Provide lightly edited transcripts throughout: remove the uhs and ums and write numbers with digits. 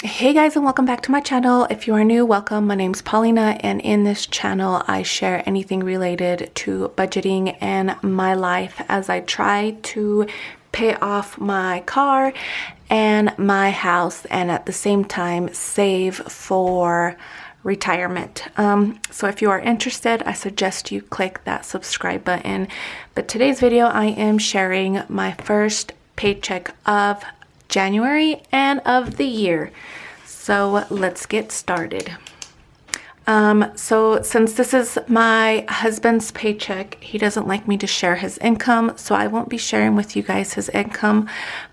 Hey guys, and welcome back to my channel. If you are new, welcome. My name's Paulina, and in this channel I share anything related to budgeting and my life as I try to pay off my car and my house and at the same time save for retirement. So if you are interested, I suggest you click that subscribe button. But today's video I am sharing my first paycheck of January and of the year. So let's get started. So since this is my husband's paycheck, he doesn't like me to share his income, so I won't be sharing with you guys his income,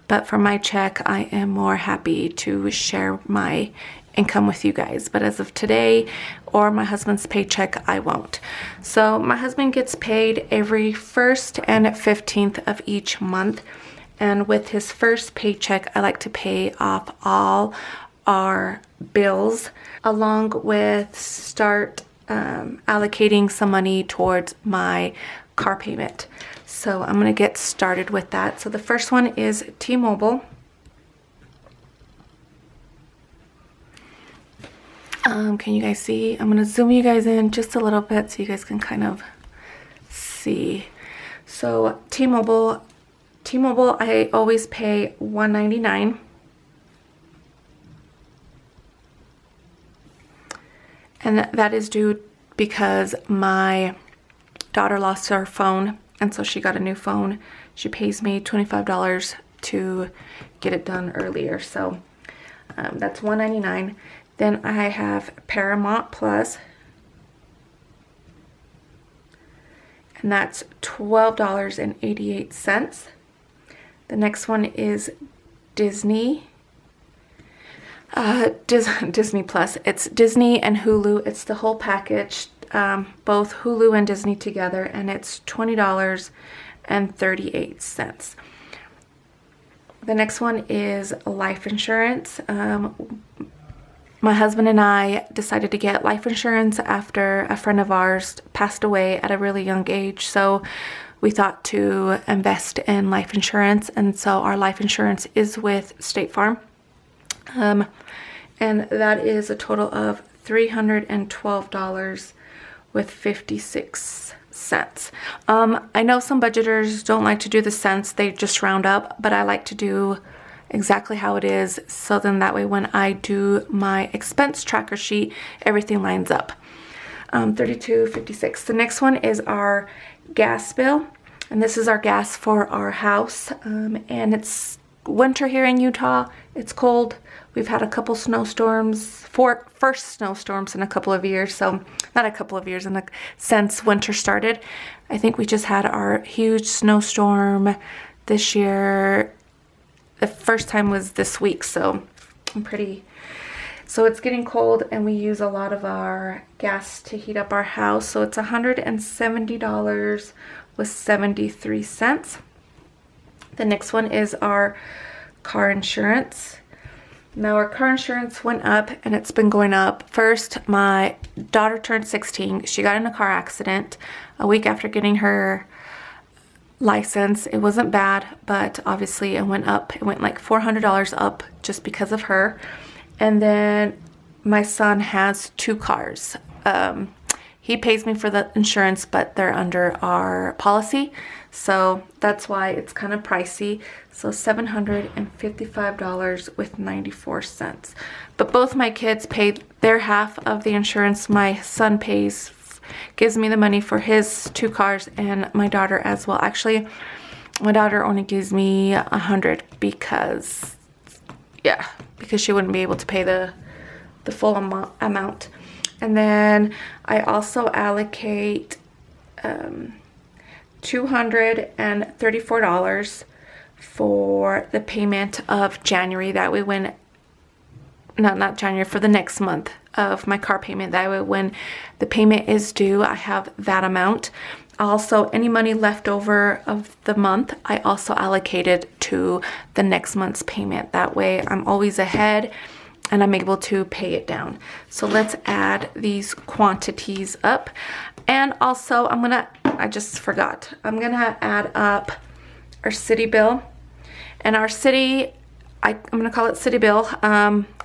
but for my check, I am more happy to share my income with you guys. But as of today, or my husband's paycheck, I won't. So my husband gets paid every 1st and 15th of each month. And with his first paycheck, I like to pay off all our bills, along with start allocating some money towards my car payment. So I'm going to get started with that. So the first one is T-Mobile. Can you guys see? I'm going to zoom you guys in just a little bit so you guys can kind of see. So T-Mobile, I always pay $1.99. And that is due because my daughter lost her phone, and so she got a new phone. She pays me $25 to get it done earlier. So that's $1.99. Then I have Paramount Plus, and that's $12.88. The next one is Disney. Disney Plus. It's Disney and Hulu. It's the whole package, both Hulu and Disney together, and it's $20.38. The next one is life insurance. My husband and I decided to get life insurance after a friend of ours passed away at a really young age, so we thought to invest in life insurance, and so our life insurance is with State Farm. And that is a total of $312.56. I know some budgeters don't like to do the cents, they just round up, but I like to do exactly how it is, so then that way when I do my expense tracker sheet, everything lines up. $32.56. The next one is our gas bill, and this is our gas for our house, and it's winter here in Utah. It's cold. We've had a couple snowstorms, first snowstorms in a couple of years, so not a couple of years, since winter started. I think we just had our huge snowstorm this year. The first time was this week, so so it's getting cold, and we use a lot of our gas to heat up our house, so it's $170.73. The next one is our car insurance. Now our car insurance went up, and it's been going up. First, my daughter turned 16. She got in a car accident a week after getting her license. It wasn't bad, but obviously it went up. It went like $400 up just because of her. And then my son has 2 cars. He pays me for the insurance, but they're under our policy, so that's why it's kind of pricey. So $755.94. But both my kids paid their half of the insurance. My son gives me the money for his 2 cars, and my daughter as well. Actually, my daughter only gives me $100 because she wouldn't be able to pay the full amount. And then I also allocate $234 for the payment of January. That way when, not January, for the next month of my car payment. That way when the payment is due, I have that amount. Also, any money left over of the month, I also allocated to the next month's payment. That way I'm always ahead, and I'm able to pay it down. So let's add these quantities up. And also I just forgot, I'm gonna add up our city bill. And our city, I'm gonna call it city bill.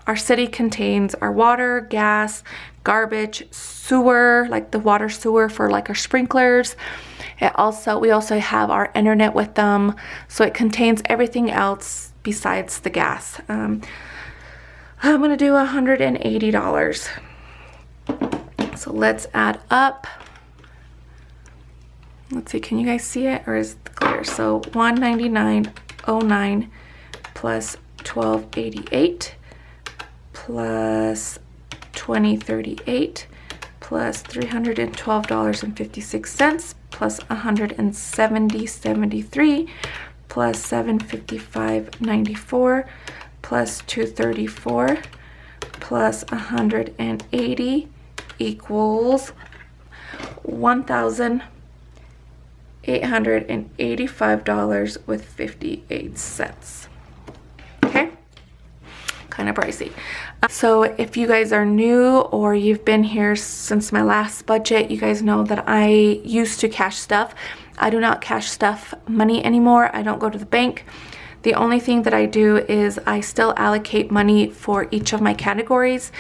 our city contains our water, gas, garbage, sewer, like the water sewer for like our sprinklers. We also have our internet with them, so it contains everything else besides the gas. I'm gonna do $180. So let's add up. Let's see, can you guys see it, or is it clear? So $199.09 plus $12.88 plus $20.38 plus $312.56 plus $170.73 plus $755.94 plus $234 plus $180 equals $1,885.58. Okay, kind of pricey. So if you guys are new or you've been here since my last budget, you guys know that I used to cash stuff. I do not cash stuff money anymore. I don't go to the bank. The only thing that I do is I still allocate money for each of my categories.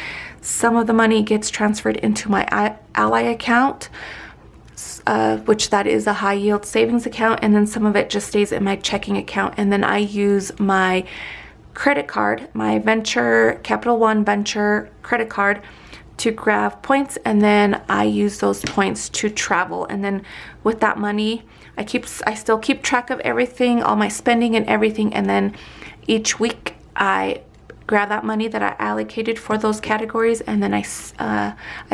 Some of the money gets transferred into my Ally account, which that is a high yield savings account, and then some of it just stays in my checking account, and then I use my credit card, my Capital One Venture credit card, to grab points, and then I use those points to travel. And then with that money, I still keep track of everything, all my spending and everything, and then each week I grab that money that I allocated for those categories, and then I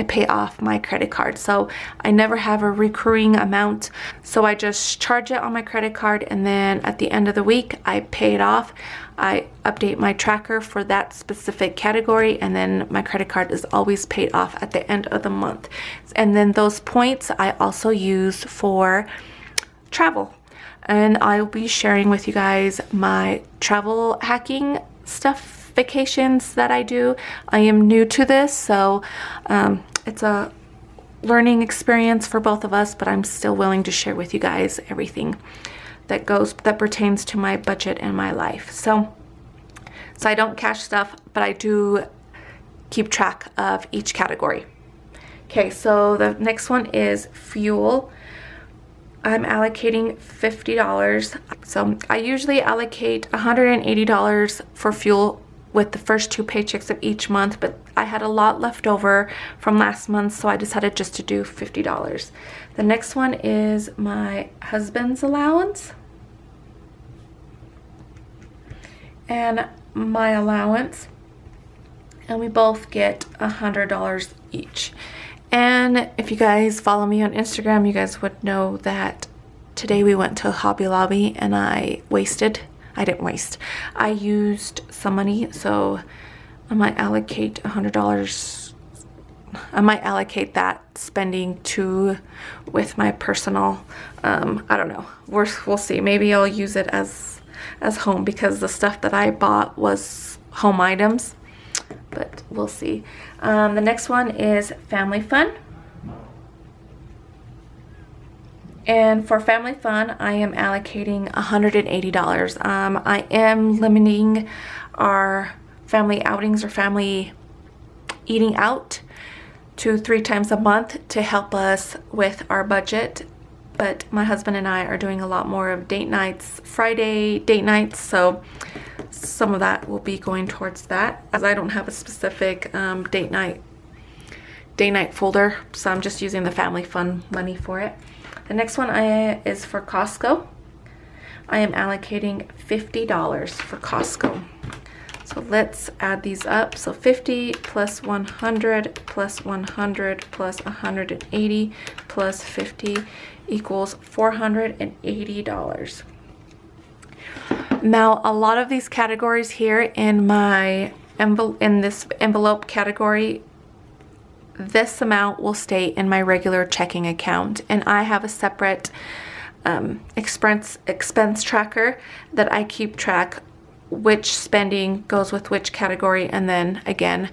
pay off my credit card. So I never have a recurring amount, so I just charge it on my credit card, and then at the end of the week I pay it off. I update my tracker for that specific category, and then my credit card is always paid off at the end of the month. And then those points I also use for travel, and I'll be sharing with you guys my travel hacking stuff, vacations that I do. I am new to this, so it's a learning experience for both of us, but I'm still willing to share with you guys everything that pertains to my budget and my life. So I don't cash stuff, but I do keep track of each category. Okay, so the next one is fuel. I'm allocating $50. So I usually allocate $180 for fuel with the first 2 paychecks of each month, but I had a lot left over from last month, so I decided just to do $50. The next one is my husband's allowance. And my allowance, and we both get $100 each. And if you guys follow me on Instagram, you guys would know that today we went to Hobby Lobby and I used some money, so I might allocate $100. I might allocate that spending with my personal, I don't know, we'll see. Maybe I'll use it as home, because the stuff that I bought was home items, but we'll see. The next one is family fun. And for family fun, I am allocating $180. I am limiting our family outings or family eating out to 3 times a month to help us with our budget. But my husband and I are doing a lot more of date nights, Friday date nights, so some of that will be going towards that, as I don't have a specific date night folder, so I'm just using the family fun money for it. The next one is for Costco. I am allocating $50 for Costco. So let's add these up. So 50 plus 100 plus 100 plus 180 plus 50 equals $480. Now, a lot of these categories here in this envelope category, this amount will stay in my regular checking account, and I have a separate expense tracker that I keep track which spending goes with which category, and then again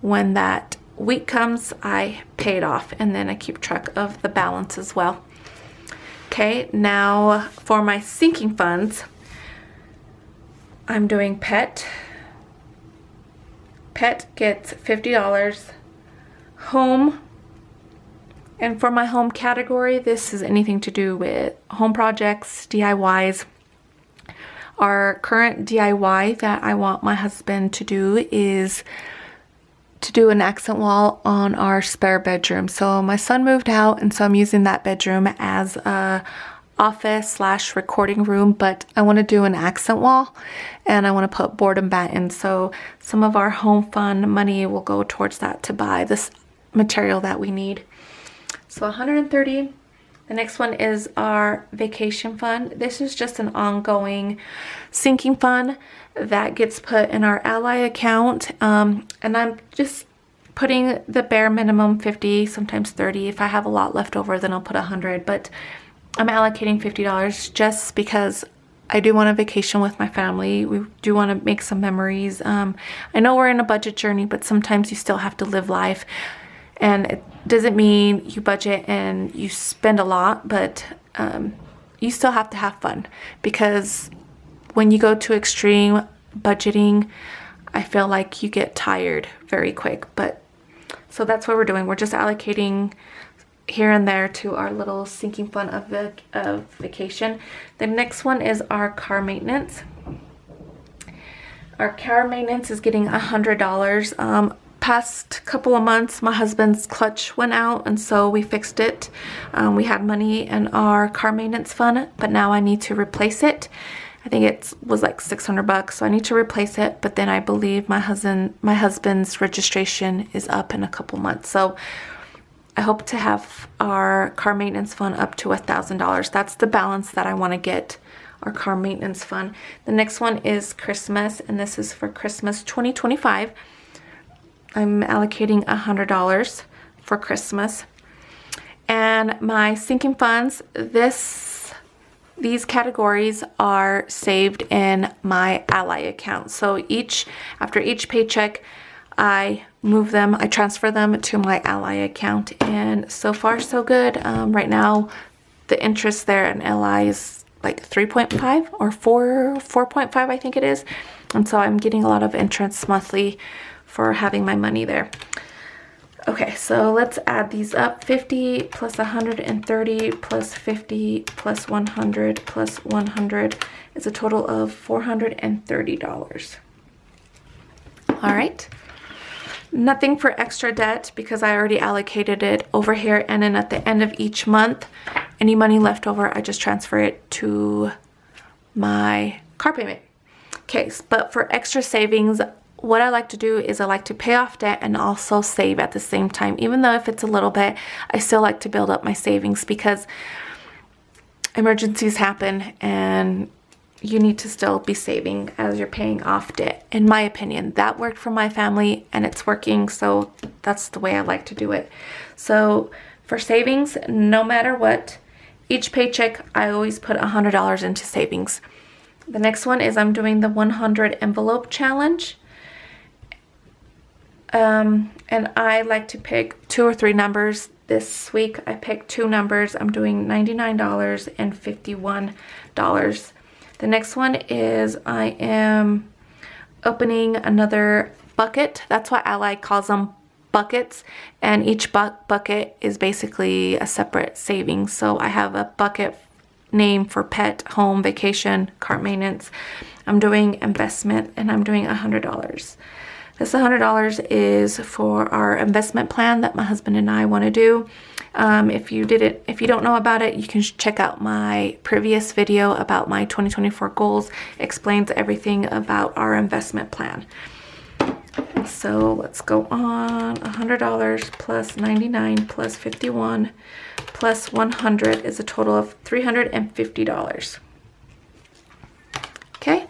when that week comes I pay it off, and then I keep track of the balance as well. Okay, now for my sinking funds, I'm doing pet, Pet gets $50. Home, and for my home category, this is anything to do with home projects, DIYs. Our current DIY that I want my husband to do is to do an accent wall on our spare bedroom. So my son moved out, and so I'm using that bedroom as a office / recording room, but I want to do an accent wall, and I want to put board and batten. So some of our home fund money will go towards that to buy this material that we need. So $130. The next one is our vacation fund. This is just an ongoing sinking fund that gets put in our Ally account. And I'm just putting the bare minimum 50, sometimes 30. If I have a lot left over, then I'll put 100. But I'm allocating $50 just because I do want a vacation with my family. We do want to make some memories. I know we're in a budget journey, but sometimes you still have to live life. And it doesn't mean you budget and you spend a lot, but you still have to have fun, because when you go to extreme budgeting, I feel like you get tired very quick. But so that's what we're doing. We're just allocating here and there to our little sinking fund of vacation. The next one is our car maintenance. Our car maintenance is getting $100. Past couple of months, my husband's clutch went out, and so we fixed it. We had money in our car maintenance fund, but now I need to replace it. I think it was like $600, so I need to replace it. But then I believe my husband's registration is up in a couple months, so I hope to have our car maintenance fund up to $1,000. That's the balance that I want to get our car maintenance fund. The next one is Christmas, and this is for Christmas 2025. I'm allocating $100 for Christmas. And my sinking funds, these categories are saved in my Ally account. So after each paycheck, I move them, I transfer them to my Ally account. And so far so good. Right now, the interest there in Ally is like 3.5 or 4.5, I think it is. And so I'm getting a lot of interest monthly for having my money there. Okay, so let's add these up. 50 plus 130 plus 50 plus 100 plus 100 is a total of $430. All right. Nothing for extra debt because I already allocated it over here, and then at the end of each month, any money left over, I just transfer it to my car payment. Okay, but for extra savings, what I like to do is I like to pay off debt and also save at the same time. Even though if it's a little bit, I still like to build up my savings because emergencies happen and you need to still be saving as you're paying off debt. In my opinion, that worked for my family and it's working, so that's the way I like to do it. So for savings, no matter what, each paycheck, I always put $100 into savings. The next one is I'm doing the 100 envelope challenge. And I like to pick 2 or 3 numbers. This week I picked 2 numbers. I'm doing $99 and $51. The next one is I am opening another bucket. That's what Ally calls them, buckets. And each bucket is basically a separate savings. So I have a bucket name for pet, home, vacation, car maintenance. I'm doing investment, and I'm doing $100. This $100 is for our investment plan that my husband and I want to do. If you don't know about it, you can check out my previous video about my 2024 goals. It explains everything about our investment plan. So let's go on. $100 plus 99 plus 51 plus 100 is a total of $350. Okay.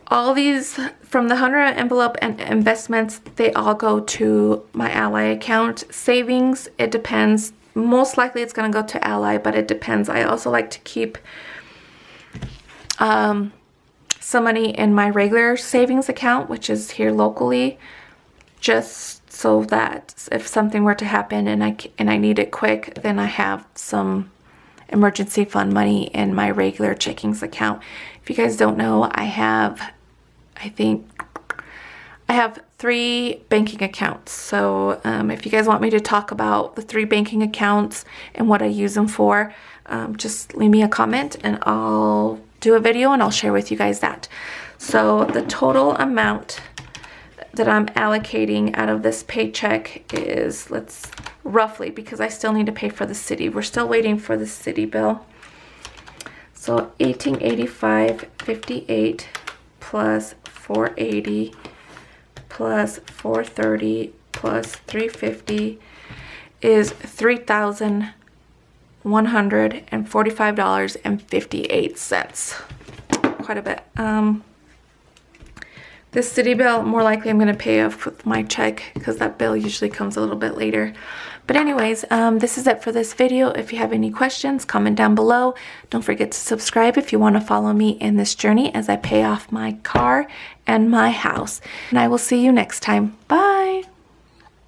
All these from the 100 envelope and investments, they all go to my Ally account. Savings, it depends. Most likely it's going to go to Ally, but it depends. I also like to keep some money in my regular savings account, which is here locally, just so that if something were to happen and I need it quick, then I have some emergency fund money in my regular checkings account. If you guys don't know, I have I think I have 3 banking accounts. So if you guys want me to talk about the 3 banking accounts and what I use them for, just leave me a comment and I'll do a video and I'll share with you guys that. So the total amount that I'm allocating out of this paycheck is, let's roughly, because I still need to pay for the city. We're still waiting for the city bill. So $1885.58 plus $480 plus $430 plus $350 is $3,145.58. Quite a bit. This city bill, more likely I'm going to pay off with my check because that bill usually comes a little bit later. But anyways, this is it for this video. If you have any questions, comment down below. Don't forget to subscribe if you want to follow me in this journey as I pay off my car and my house. And I will see you next time. Bye!